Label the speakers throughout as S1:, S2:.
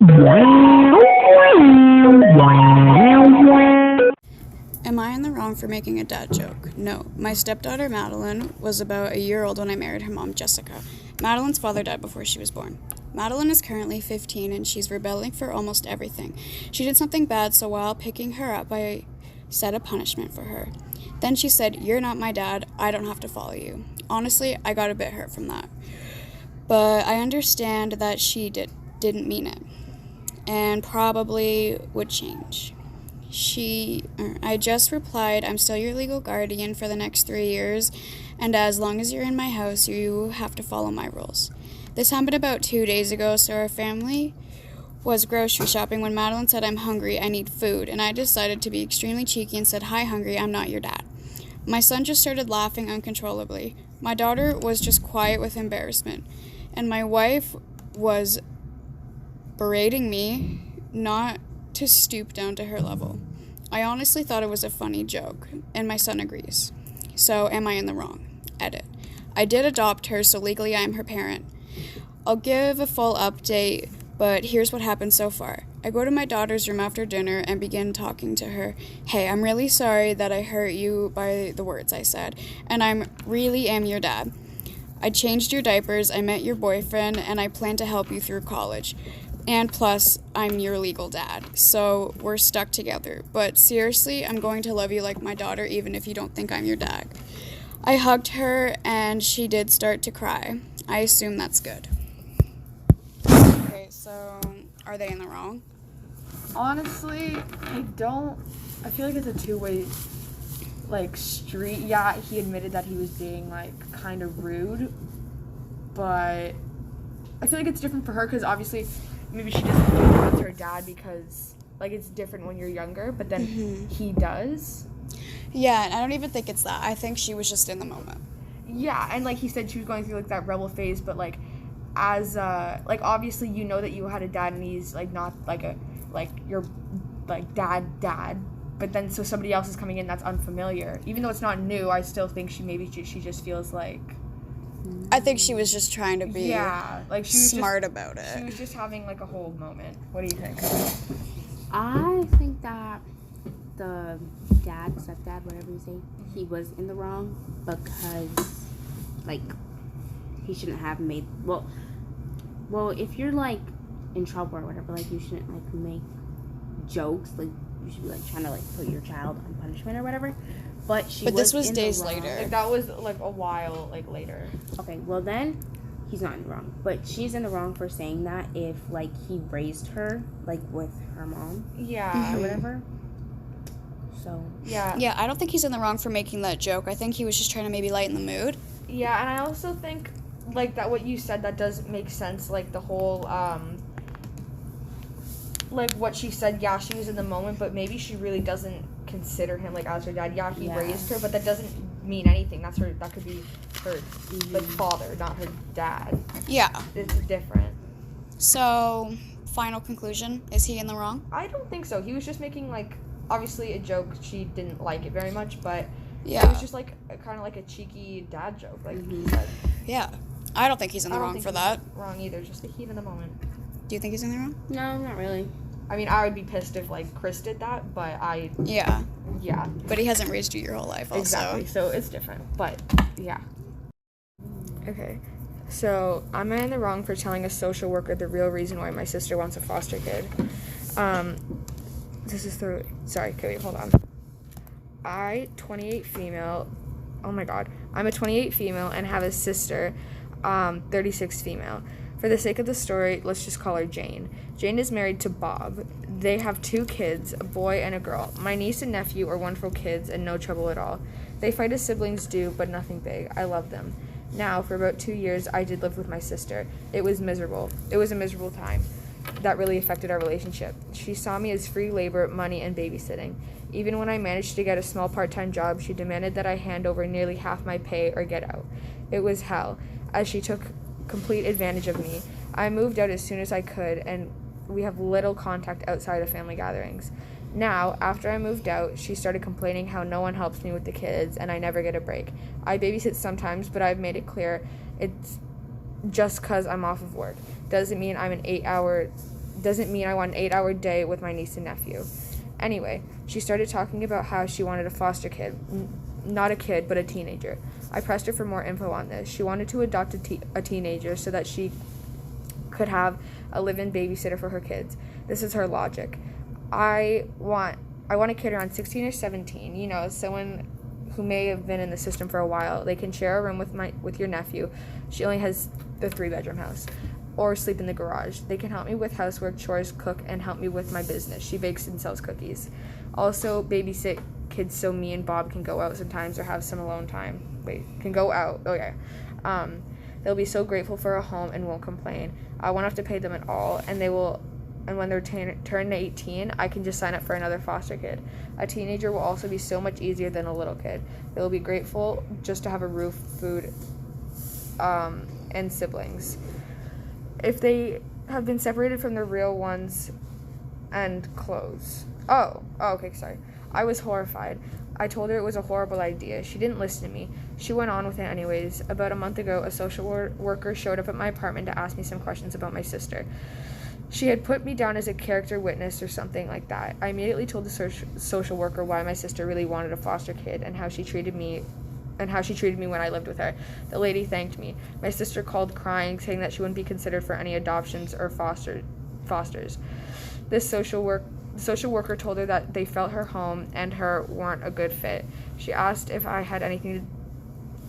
S1: Am I in the wrong for making a dad joke? No. My stepdaughter Madeline was about a year old when I married her mom, Jessica. Madeline's father died before she was born. Madeline is currently 15 and she's rebelling for almost everything. She did something bad, so while picking her up, I set a punishment for her. Then she said, "You're not my dad, I don't have to follow you." Honestly, I got a bit hurt from that. But I understand that she didn't mean it and probably would change. I just replied, "I'm still your legal guardian for the next 3 years, and as long as you're in my house, you have to follow my rules." This happened about 2 days ago, so our family was grocery shopping when Madeline said, "I'm hungry, I need food," and I decided to be extremely cheeky and said, "Hi, hungry, I'm not your dad." My son just started laughing uncontrollably. My daughter was just quiet with embarrassment, and my wife was berating me not to stoop down to her level. I honestly thought it was a funny joke, and my son agrees. So, am I in the wrong? Edit. I did adopt her, so legally I am her parent. I'll give a full update, but here's what happened so far. I go to my daughter's room after dinner and begin talking to her. "Hey, I'm really sorry that I hurt you by the words I said, and I really am your dad. I changed your diapers, I met your boyfriend, and I plan to help you through college. And plus, I'm your legal dad, so we're stuck together. But seriously, I'm going to love you like my daughter, even if you don't think I'm your dad." I hugged her, and she did start to cry. I assume that's good. Okay, so are they in the wrong?
S2: Honestly, I feel like it's a two-way, street. Yeah, he admitted that he was being, kind of rude, but I feel like it's different for her because obviously maybe she doesn't think that's her dad because, it's different when you're younger, but then he does.
S1: Yeah, and I don't even think it's that. I think she was just in the moment.
S2: Yeah, and he said she was going through, that rebel phase, but, as, obviously you know that you had a dad and he's, not, your, dad, but then so somebody else is coming in that's unfamiliar. Even though it's not new, I still think she just feels like...
S1: I think she was just trying to be
S2: she was
S1: smart about it.
S2: She was just having, a whole moment. What do you think?
S3: I think that the stepdad, whatever you say, he was in the wrong because, he shouldn't have made... Well, if you're, in trouble or whatever, you shouldn't, make jokes. You should be, trying to, put your child on punishment or whatever. But
S1: this was days later.
S2: That was, a while, later.
S3: Okay, well, then, he's not in the wrong. But she's in the wrong for saying that if, he raised her, with her mom.
S2: Yeah.
S3: Or whatever. So.
S2: Yeah.
S1: Yeah, I don't think he's in the wrong for making that joke. I think he was just trying to maybe lighten the mood.
S2: Yeah, and I also think, that what you said, that does make sense. The whole, what she said, yeah, she was in the moment, but maybe she really doesn't consider him, as her dad. Yeah, he raised her, but that doesn't mean anything. That could be her, father, not her dad.
S1: Yeah.
S2: It's different.
S1: So, final conclusion, is he in the wrong?
S2: I don't think so. He was just making, obviously a joke. She didn't like it very much, but
S1: yeah,
S2: it was just, kind of a cheeky dad joke, he said.
S1: Yeah. I don't think he's in the wrong for that.
S2: Wrong either, just the heat of the moment.
S1: Do you think he's in the wrong?
S3: No, not really.
S2: I mean, I would be pissed if, Chris did that, but
S1: Yeah.
S2: Yeah.
S1: But he hasn't raised you your whole life also.
S2: Exactly, so it's different, but, yeah. Okay, so I'm in the wrong for telling a social worker the real reason why my sister wants a foster kid. Sorry, okay, wait, hold on. I'm a 28 female, and have a sister, 36 female. For the sake of the story, let's just call her Jane. Jane is married to Bob. They have 2 kids, a boy and a girl. My niece and nephew are wonderful kids and no trouble at all. They fight as siblings do, but nothing big. I love them. Now, for about 2 years, I did live with my sister. It was miserable. It was a miserable time. That really affected our relationship. She saw me as free labor, money, and babysitting. Even when I managed to get a small part-time job, she demanded that I hand over nearly half my pay or get out. It was hell, as she took complete advantage of me. I moved out as soon as I could, and we have little contact outside of family gatherings. Now, after I moved out, she started complaining how no one helps me with the kids and I never get a break. I babysit sometimes, but I've made it clear it's just because I'm off of work. Doesn't mean I'm an 8-hour doesn't mean I want an 8-hour day with my niece and nephew. Anyway, she started talking about how she wanted a foster kid. Not a kid, but a teenager. I pressed her for more info on this. She wanted to adopt a teenager so that she could have a live-in babysitter for her kids. This is her logic. I want a kid around 16 or 17, you know, someone who may have been in the system for a while. They can share a room with your nephew. She only has the 3-bedroom house. Or sleep in the garage. They can help me with housework, chores, cook, and help me with my business. She bakes and sells cookies. Also, babysit kids so me and Bob can go out sometimes or have some alone time. Can go out. Oh, yeah. They'll be so grateful for a home and won't complain. I won't have to pay them at all, and when they're turn 18, I can just sign up for another foster kid. A teenager will also be so much easier than a little kid. They'll be grateful just to have a roof, food, and siblings. If they have been separated from their real ones and clothes. Oh, okay, sorry. I was horrified. I told her it was a horrible idea. She didn't listen to me. She went on with it anyways. About a month ago, a social worker showed up at my apartment to ask me some questions about my sister. She had put me down as a character witness or something like that. I immediately told the social worker why my sister really wanted a foster kid and how she treated me when I lived with her. The lady thanked me. My sister called crying, saying that she wouldn't be considered for any adoptions or fosters. This social worker told her that they felt her home and her weren't a good fit. She asked if I had anything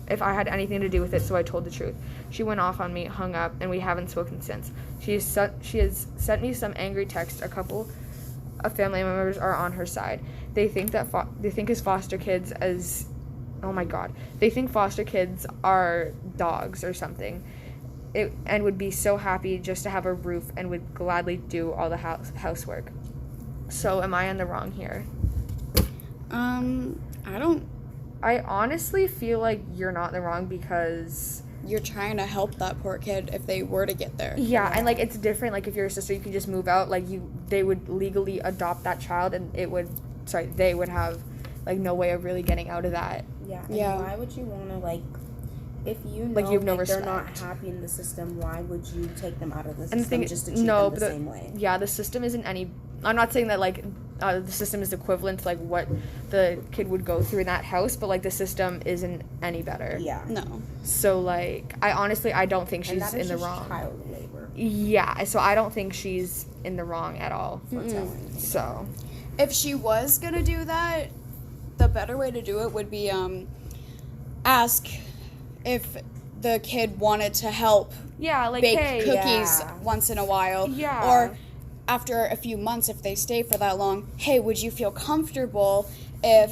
S2: to do with it, so I told the truth. She went off on me, hung up, and we haven't spoken since. She has sent me some angry texts. A couple of family members are on her side. They think as foster kids as oh my god. They think foster kids are dogs or something. And would be so happy just to have a roof and would gladly do all the housework. So am I in the wrong here? I honestly feel like you're not in the wrong because
S1: you're trying to help that poor kid if they were to get there.
S2: Yeah, and like it's different. Like if you're a sister, you can just move out. Like they would legally adopt that child, and they would have like no way of really getting out of that.
S3: Yeah.
S1: Yeah.
S3: Why would you want to if you know
S2: like you have no
S3: they're
S2: respect.
S3: not happy in the system, why would you take them out of the
S2: And
S3: system just to treat them the same way?
S2: Yeah, the system isn't any. I'm not saying that the system is equivalent to what the kid would go through in that house, but the system isn't any better.
S3: Yeah.
S1: No.
S2: So I don't think she's in the wrong.
S3: Child labor.
S2: Yeah, so I don't think she's in the wrong at all. So,
S1: if she was gonna do that, the better way to do it would be ask if the kid wanted to help bake cookies once in a while.
S2: Yeah.
S1: Or after a few months, if they stay for that long, hey, would you feel comfortable if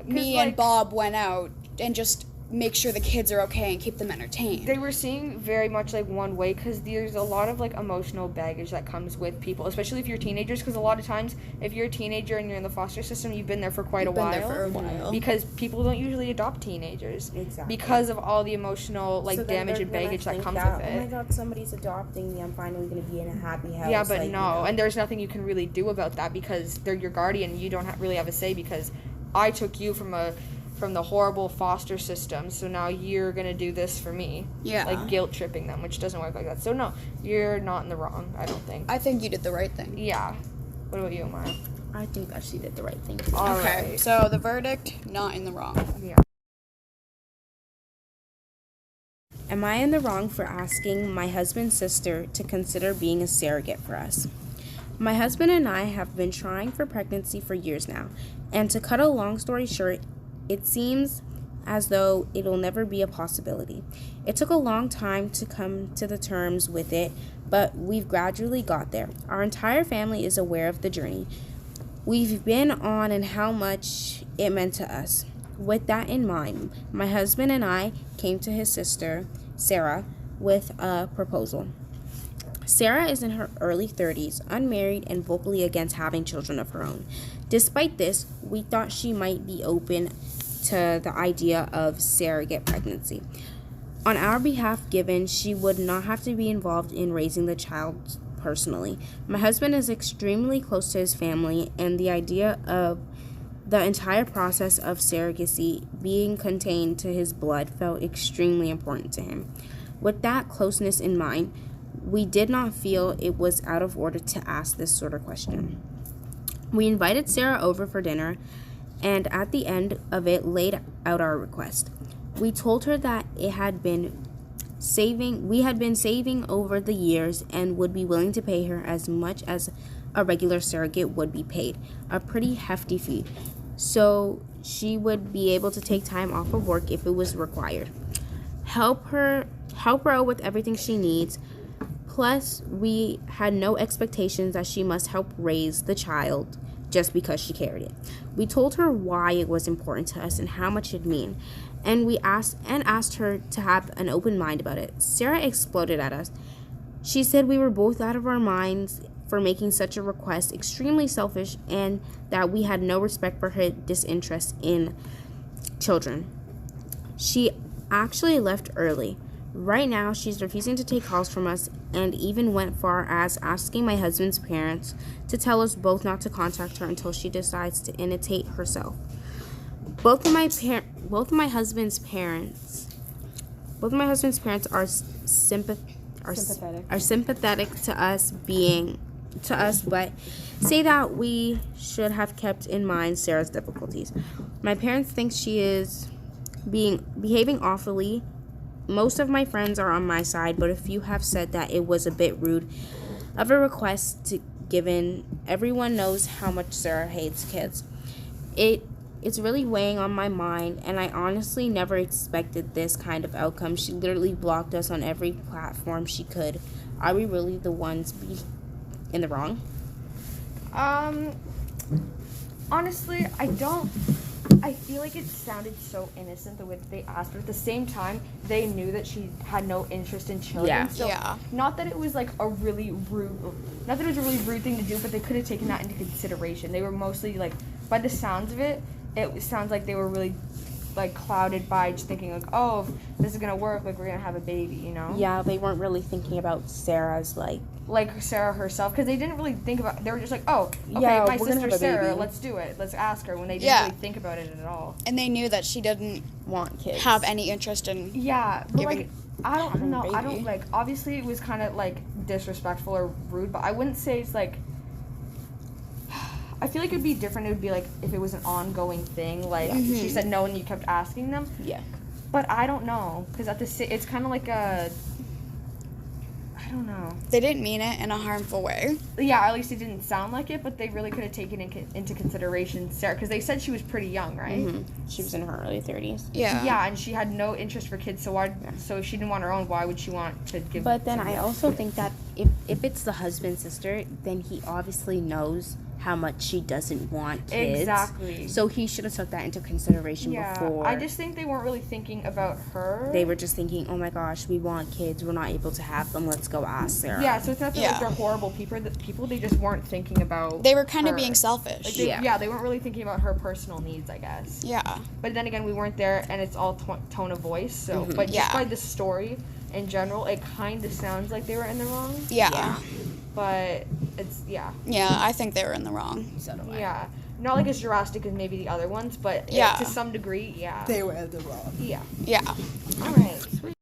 S1: me and Bob went out and just make sure the kids are okay and keep them entertained?
S2: They were seeing very much one way because there's a lot of emotional baggage that comes with people, especially if you're teenagers, because a lot of times if you're a teenager and you're in the foster system, you've been there for quite a while. Because people don't usually adopt teenagers.
S3: Exactly.
S2: Because of all the emotional damage and baggage that comes with it.
S3: Oh my god, somebody's adopting me, I'm finally going to be in a happy house.
S2: Yeah, but no, and there's nothing you can really do about that because they're your guardian. You don't really have a say because I took you from the horrible foster system, so now you're gonna do this for me.
S1: Yeah.
S2: Guilt tripping them, which doesn't work like that. So no, you're not in the wrong, I don't think.
S1: I think you did the right thing.
S2: Yeah. What about you, Maya?
S3: I think that she did the right thing.
S1: Okay,
S2: Right.
S1: so the verdict, not in the wrong.
S2: Yeah.
S3: Am I in the wrong for asking my husband's sister to consider being a surrogate for us? My husband and I have been trying for pregnancy for years now, and to cut a long story short, it seems as though it'll never be a possibility. It took a long time to come to the terms with it, but we've gradually got there. Our entire family is aware of the journey we've been on and how much it meant to us. With that in mind, my husband and I came to his sister, Sarah, with a proposal. Sarah is in her early 30s, unmarried, and vocally against having children of her own. Despite this, we thought she might be open to the idea of surrogate pregnancy. On our behalf, given she would not have to be involved in raising the child personally. My husband is extremely close to his family, and the idea of the entire process of surrogacy being contained to his blood felt extremely important to him. With that closeness in mind, we did not feel it was out of order to ask this sort of question. We invited Sarah over for dinner, and at the end of it laid out our request. We told her that we had been saving over the years and would be willing to pay her as much as a regular surrogate would be paid, a pretty hefty fee, so she would be able to take time off of work if it was required. Help her out with everything she needs. Plus, we had no expectations that she must help raise the child just because she carried it. We told her why it was important to us and how much it meant, and we asked her to have an open mind about it. Sarah exploded at us. She said we were both out of our minds for making such a request, extremely selfish, and that we had no respect for her disinterest in children. She actually left early. Right now, she's refusing to take calls from us and even went far as asking my husband's parents to tell us both not to contact her until she decides to imitate herself. Both of my husband's parents are sympathetic to us, but say that we should have kept in mind Sarah's difficulties. My parents think she is behaving awfully. Most of my friends are on my side, but a few have said that it was a bit rude of a request given everyone knows how much Sarah hates kids. It's really weighing on my mind, and I honestly never expected this kind of outcome. She literally blocked us on every platform she could. Are we really the ones in the wrong?
S2: Honestly, I feel like it sounded so innocent the way that they asked, but at the same time, they knew that she had no interest in children.
S3: Yeah.
S2: So not that it was like a really rude thing to do, but they could have taken that into consideration. They were mostly like, by the sounds of it, it sounds like they were really like clouded by just thinking like, oh, if this is gonna work, like we're gonna have a baby, you know?
S3: Yeah, they weren't really thinking about Sarah's like
S2: Sarah herself, because they didn't really think about. They were just like, oh, okay,
S3: Yeah,
S2: my
S3: we're gonna
S2: sister
S3: have a
S2: Sarah,
S3: baby.
S2: let's do it, let's ask her. When they didn't really think about it at all.
S1: And they knew that she didn't
S3: want kids.
S1: have any interest in.
S2: Yeah, but
S1: Giving-
S2: like I don't
S1: having a
S2: know. I
S1: baby.
S2: don't like. Obviously, it was kind of like disrespectful or rude, but I wouldn't say it's like. I feel like it'd be different. It would be like if it was an ongoing thing. Like she said no, and you kept asking them.
S3: Yeah.
S2: But I don't know, because it's kind of like a. I don't know.
S1: They didn't mean it in a harmful way.
S2: Yeah, at least it didn't sound like it, but they really could have taken into consideration Sarah, because they said she was pretty young, right?
S3: Mm-hmm. She was in her early 30s.
S1: Yeah.
S2: Yeah, and she had no interest for kids, so so if she didn't want her own, why would she want to give?
S3: But then I also think that if it's the husband's sister, then he obviously knows how much she doesn't want kids.
S2: Exactly.
S3: So he should have took that into consideration before.
S2: I just think they weren't really thinking about her.
S3: They were just thinking, oh my gosh, we want kids, we're not able to have them, let's go ask Sarah.
S2: Yeah, so it's not that like they're horrible people. They just weren't thinking about.
S1: They were kind of
S2: her.
S1: being selfish.
S2: Like they weren't really thinking about her personal needs, I guess.
S1: Yeah.
S2: But then again, we weren't there, and it's all tone of voice. So, but just by the story in general, it kind of sounds like they were in the wrong.
S1: Yeah.
S2: But it's
S1: Yeah, I think they were in the wrong.
S3: So do I.
S2: Yeah. Not like as drastic as maybe the other ones, but
S1: Yeah.
S2: to some degree, yeah.
S4: They were at the wrong.
S2: Yeah.
S1: Yeah.
S2: All right. Sweet.